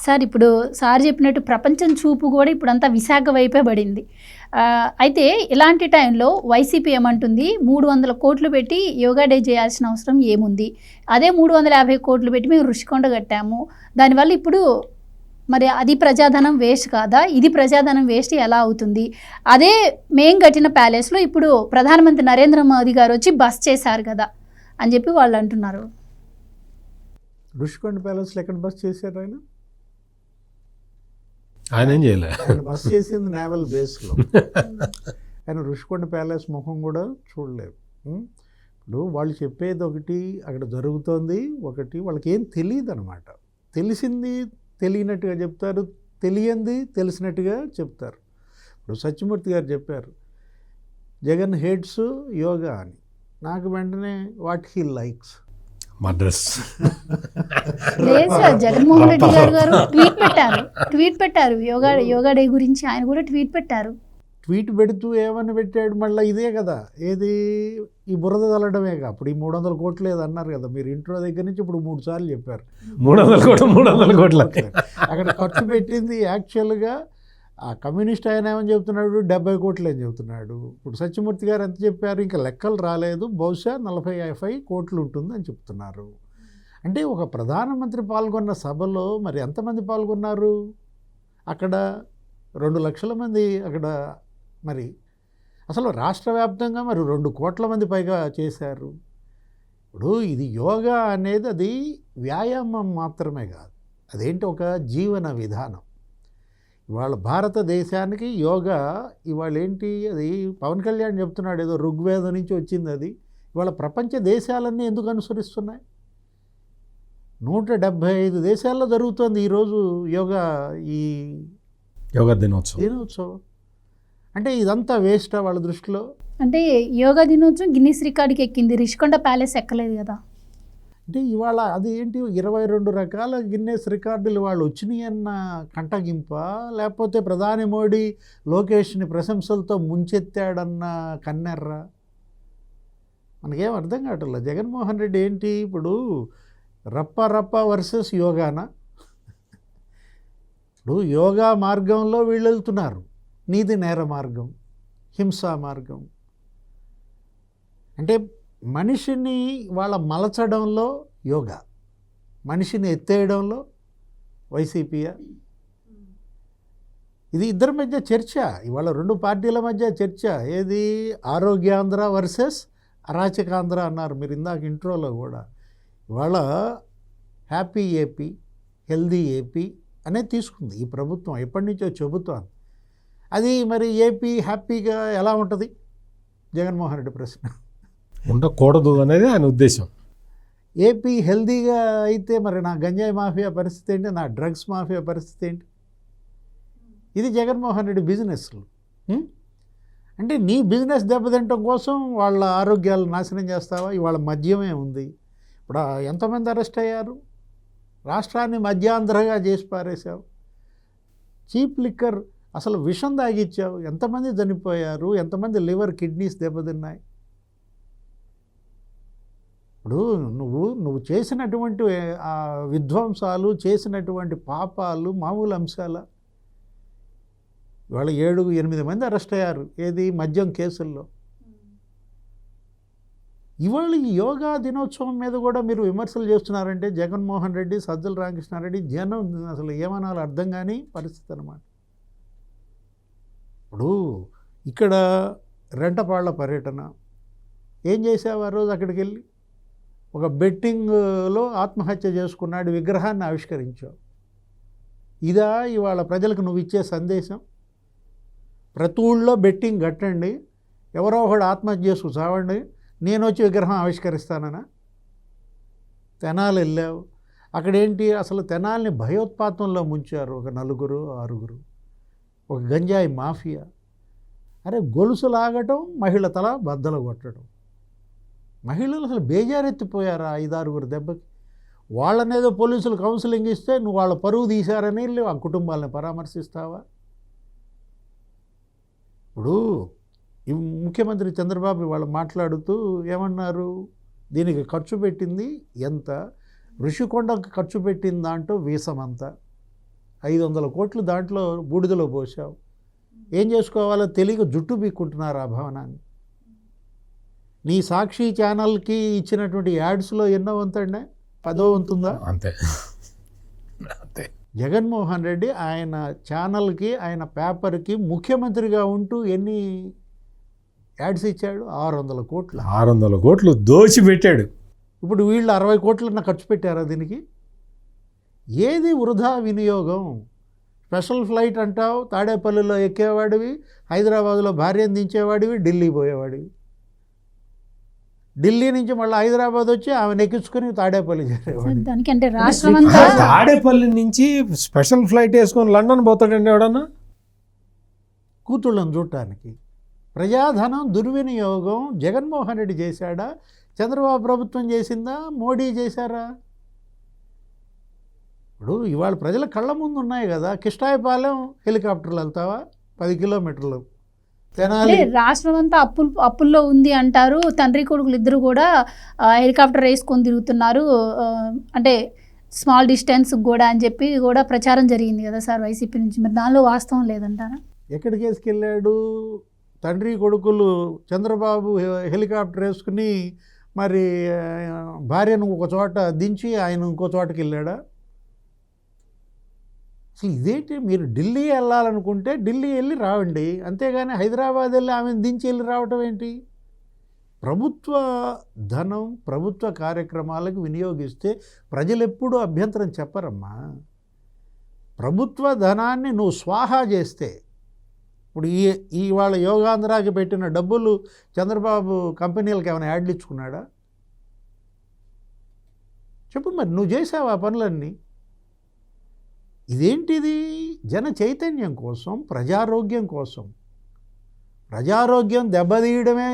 Sir ఇప్పుడు sir చెప్పినట్టు ప్రపంచం చూపు కూడా ఇప్పుడంతా విశాఖ వైపే పడింది. అయితే ఇలాంటి టైంలో వైసీపీ ఏమంటుంది, 300 కోట్లు పెట్టి యోగా డే చేయాల్సిన అవసరం ఏముంది, అదే 350 కోట్లు పెట్టి మేము ఋషికొండ కట్టాము, దానివల్ల ఇప్పుడు మరి అది ప్రజాధనం వేస్ట్ కాదా, ఇది ప్రజాధనం వేస్ట్ ఎలా అవుతుంది, అదే మేం కట్టిన ప్యాలెస్లో ఇప్పుడు ప్రధానమంత్రి నరేంద్ర మోదీ గారు వచ్చి బస్ చేశారు కదా అని చెప్పి వాళ్ళు అంటున్నారు. ఋషికొండ ప్యాలెస్లో ఎక్కడ బస్ చేశారు ఆయన ఏం చేయలేదు, బస్ చేసింది నేవల్ బేస్లో. ఆయన ఋషికొండ ప్యాలెస్ ముఖం కూడా చూడలేదు. ఇప్పుడు వాళ్ళు చెప్పేది ఒకటి, అక్కడ జరుగుతోంది ఒకటి, వాళ్ళకి ఏం తెలియదు అనమాట. తెలిసింది తెలియనట్టుగా చెప్తారు, తెలియంది తెలిసినట్టుగా చెప్తారు. ఇప్పుడు సత్యమూర్తి గారు చెప్పారు జగన్ హేట్స్ యోగా అని. నాకు వెంటనే వాట్ హీ లైక్స్ మద్రస్. లేదు సార్, జగన్మోహన్ రెడ్డి గారు ట్వీట్ పెట్టారు యోగా డే గురించి. ఆయన కూడా ట్వీట్ పెట్టారు. ట్వీట్ పెడుతూ ఏమని పెట్టాడు మళ్ళీ, ఇదే కదా ఏది ఈ బురద చల్లడమేగా. అప్పుడు ఈ 300 కోట్లు ఏదో అన్నారు కదా మీరు ఇంట్రో దగ్గర నుంచి, ఇప్పుడు 3 సార్లు చెప్పారు 300 కోట్లు అక్కడ ఖర్చు పెట్టింది. యాక్చువల్గా ఆ కమ్యూనిస్ట్ ఆయన ఏమని చెబుతున్నాడు, 70 కోట్లు అని చెబుతున్నాడు. ఇప్పుడు సత్యమూర్తి గారు ఎంత చెప్పారు, ఇంకా లెక్కలు రాలేదు, బహుశా 40-50 కోట్లు ఉంటుంది అని చెప్తున్నారు. అంటే ఒక ప్రధానమంత్రి పాల్గొన్న సభలో మరి ఎంతమంది పాల్గొన్నారు? అక్కడ 2 లక్షల మంది అక్కడ. మరి అసలు రాష్ట్ర వ్యాప్తంగా మరి 2 కోట్ల మంది పైగా చేశారు. ఇప్పుడు ఇది యోగా అనేది అది వ్యాయామం మాత్రమే కాదు, అదేంటి ఒక జీవన విధానం. ఇవాళ భారతదేశానికి యోగా ఇవాళ ఏంటి, అది పవన్ కళ్యాణ్ చెప్తున్నాడు ఏదో ఋగ్వేదం నుంచి వచ్చింది అది. ఇవాళ ప్రపంచ దేశాలన్నీ ఎందుకు అనుసరిస్తున్నాయి? 175 దేశాల్లో జరుగుతుంది ఈరోజు యోగా, ఈ యోగా దినోత్సవం. అంటే ఇదంతా వేస్టా వాళ్ళ దృష్టిలో? అంటే యోగా దినోత్సవం గిన్నిస్ రికార్డుకి ఎక్కింది, రిషికొండ ప్యాలెస్ ఎక్కలేదు కదా. అంటే ఇవాళ అది ఏంటి 22 రకాల గిన్నెస్ రికార్డులు వాళ్ళు వచ్చినాయి అన్న కంటగింప, లేకపోతే ప్రధాని మోడీ లోకేష్ని ప్రశంసలతో ముంచెత్తాడన్న కన్నెర్ర? మనకేం అర్థం కావట్లేదు. జగన్మోహన్ రెడ్డి ఏంటి ఇప్పుడు రప్ప వర్సెస్ యోగానా? ఇప్పుడు యోగా మార్గంలో వీళ్ళు వెళ్తున్నారు, నీతి నేర మార్గం, హింసా మార్గం. అంటే మనిషిని వాళ్ళ మలచడంలో యోగా, మనిషిని ఎత్తేయడంలో వైసీపీయా? ఇది ఇద్దరి మధ్య చర్చ, ఇవాళ 2 పార్టీల మధ్య చర్చ. ఏది ఆరోగ్యాంధ్ర వర్సెస్ అరాచకాంధ్ర అన్నారు మీరు ఇందాక ఇంట్రోలో కూడా. ఇవాళ హ్యాపీ ఏపీ, హెల్దీ ఏపీ అనేది తీసుకుంది ఈ ప్రభుత్వం, ఎప్పటి నుంచో చెబుతోంది. అది మరి ఏపీ హ్యాపీగా ఎలా ఉంటుంది? జగన్మోహన్ రెడ్డి ప్రశ్న. ఉండకూడదు అనేది ఆయన ఉద్దేశం. ఏపీ హెల్దీగా అయితే మరి నా గంజాయి మాఫియా పరిస్థితి ఏంటి, నా డ్రగ్స్ మాఫియా పరిస్థితి ఏంటి? ఇది జగన్మోహన్ రెడ్డి బిజినెస్లు. అంటే నీ బిజినెస్ దెబ్బతింటం కోసం వాళ్ళ ఆరోగ్యాలు నాశనం చేస్తావా? ఇవాళ మద్యమే ఉంది. ఇప్పుడు ఎంతమంది అరెస్ట్ అయ్యారు? రాష్ట్రాన్ని మద్యాంధ్రగా చేసి పారేశావు. చీప్ లిక్కర్ అసలు విషం తాగిచ్చావు, ఎంతమంది చనిపోయారు, ఎంతమంది లివర్ కిడ్నీస్ దెబ్బతిన్నాయి. ఇప్పుడు నువ్వు చేసినటువంటి విధ్వంసాలు, చేసినటువంటి పాపాలు మామూలు అంశాల? ఇవాళ 7-8 మంది అరెస్ట్ అయ్యారు ఏది మద్యం కేసుల్లో. ఇవాళ ఈ యోగా దినోత్సవం మీద కూడా మీరు విమర్శలు చేస్తున్నారంటే జగన్మోహన్ రెడ్డి, సజ్జల రామకృష్ణారెడ్డి, జనం అసలు ఏమనాలో అర్థం కాని పరిస్థితి అన్నమాట. ఇప్పుడు ఇక్కడ రెంటపాళ్ల పర్యటన ఏం చేసావు ఆ రోజు? అక్కడికి వెళ్ళి ఒక బెట్టింగ్లో ఆత్మహత్య చేసుకున్నాడు విగ్రహాన్ని ఆవిష్కరించావు. ఇదా ఇవాళ ప్రజలకు నువ్వు ఇచ్చే సందేశం? ప్రతి ఊళ్ళో బెట్టింగ్ కట్టండి, ఎవరో ఒకడు ఆత్మహత్య చేసుకు చావండి, నేను వచ్చి విగ్రహం ఆవిష్కరిస్తానన్నా? తెనాలి వెళ్ళావు, అక్కడేంటి అసలు తెనాలిని భయోత్పాతంలో ముంచారు ఒక 4-6. ఒక గంజాయి మాఫియా. అరే గొలుసు లాగటం, మహిళ తల బద్దలు కొట్టడం. మహిళలు అసలు బేజారెత్తిపోయారా 5-6 దెబ్బకి? వాళ్ళనేదో పోలీసులు కౌన్సిలింగ్ ఇస్తే నువ్వు వాళ్ళ పరువు తీశారని వెళ్ళి ఆ కుటుంబాలని పరామర్శిస్తావా? ఇప్పుడు ఈ ముఖ్యమంత్రి చంద్రబాబు వాళ్ళు మాట్లాడుతూ ఏమన్నారు, దీనికి ఖర్చు పెట్టింది ఎంత, ఋషికొండకు ఖర్చు పెట్టిన దాంట్లో వీసమంతా. 500 కోట్లు దాంట్లో బూడిదలో పోసావు. ఏం చేసుకోవాలో తెలియక జుట్టు పీక్కుంటున్నారు ఆ భవనాన్ని. నీ సాక్షి ఛానల్కి ఇచ్చినటువంటి యాడ్స్లో ఎన్నో వంతండి? 10వ వంతుందా? అంతే అంతే. జగన్మోహన్ రెడ్డి ఆయన ఛానల్కి, ఆయన పేపర్కి ముఖ్యమంత్రిగా ఉంటూ ఎన్ని యాడ్స్ ఇచ్చాడు? 600 కోట్లు. 600 కోట్లు దోచిపెట్టాడు. ఇప్పుడు వీళ్ళు 60 కోట్లన్న ఖర్చు పెట్టారా దీనికి? ఏది వృధా వినియోగం? స్పెషల్ ఫ్లైట్ అంటావు, తాడేపల్లిలో ఎక్కేవాడివి, హైదరాబాద్లో భార్యను దించేవాడివి, ఢిల్లీ పోయేవాడివి. ఢిల్లీ నుంచి మళ్ళీ హైదరాబాద్ వచ్చి ఆమెను ఎక్కించుకొని తాడేపల్లి చేరేవాడు. దానికి అంటే రాష్ట్రం అంతా తాడేపల్లి నుంచి స్పెషల్ ఫ్లైట్ వేసుకొని లండన్ పోతాడండి ఎవడన్నా కూతుళ్ళను చూడటానికి. ప్రజాధనం దుర్వినియోగం జగన్మోహన్ రెడ్డి చేశాడా? చంద్రబాబు ప్రభుత్వం చేసిందా? మోడీ చేశారా? ఇప్పుడు ఇవాళ ప్రజల కళ్ళ ముందు ఉన్నాయి కదా. కిష్టాయపాలెం హెలికాప్టర్లు వెళ్తావా? 10 కిలోమీటర్లు. తెనాలి రాష్ట్రం అంతా అప్పుల్లో ఉంది అంటారు. తండ్రి కొడుకులు ఇద్దరు కూడా హెలికాప్టర్ వేసుకొని తిరుగుతున్నారు, అంటే స్మాల్ డిస్టెన్స్ కూడా అని చెప్పి కూడా ప్రచారం జరిగింది కదా సార్ వైసీపీ నుంచి. మరి దానిలో వాస్తవం లేదంటారా? ఎక్కడికి వేసుకెళ్ళాడు? తండ్రి కొడుకులు చంద్రబాబు హెలికాప్టర్ వేసుకుని మరి భార్యను ఒక చోట దించి ఆయన ఇంకో చోటకి వెళ్ళాడా? అసలు ఇదేంటి? మీరు ఢిల్లీ వెళ్ళాలనుకుంటే ఢిల్లీ వెళ్ళి రావండి, అంతేగాని హైదరాబాద్ వెళ్ళి ఆమెను దించి వెళ్ళి రావటం ఏంటి? ప్రభుత్వ ధనం ప్రభుత్వ కార్యక్రమాలకు వినియోగిస్తే ప్రజలు ఎప్పుడూ అభ్యంతరం చెప్పరమ్మా. ప్రభుత్వ ధనాన్ని నువ్వు స్వాహా చేస్తే, ఇప్పుడు ఇవాళ యోగాంధ్రాకి పెట్టిన డబ్బులు చంద్రబాబు కంపెనీలకు ఏమైనా యాడ్లు ఇచ్చుకున్నాడా? చెప్పు మరి, నువ్వు చేసావు ఆ పనులన్నీ. ఇదేంటిది? జన చైతన్యం కోసం, ప్రజారోగ్యం కోసం. ప్రజారోగ్యం దెబ్బతీయడమే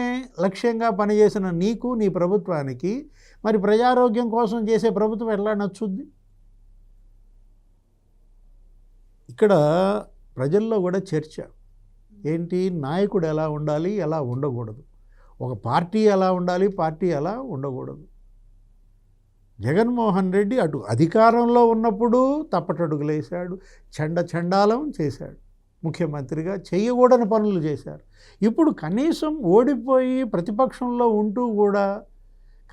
లక్ష్యంగా పనిచేసిన నీకు, నీ ప్రభుత్వానికి మరి ప్రజారోగ్యం కోసం చేసే ప్రభుత్వం ఎట్లా నచ్చుద్ది? ఇక్కడ ప్రజల్లో కూడా చర్చ ఏంటి? నాయకుడు ఎలా ఉండాలి, ఎలా ఉండకూడదు. ఒక పార్టీ ఎలా ఉండాలి, పార్టీ ఎలా ఉండకూడదు. జగన్మోహన్ రెడ్డి అటు అధికారంలో ఉన్నప్పుడు తప్పటడుగులేశాడు, చండాలం చేశాడు. ముఖ్యమంత్రిగా చేయకూడని పనులు చేశారు. ఇప్పుడు కనీసం ఓడిపోయి ప్రతిపక్షంలో ఉంటూ కూడా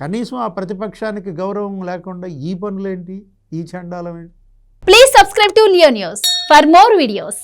కనీసం ఆ ప్రతిపక్షానికి గౌరవం లేకుండా ఈ పనులేంటి, ఈ చండాలం ఏంటి? Please subscribe to Leo news for more videos.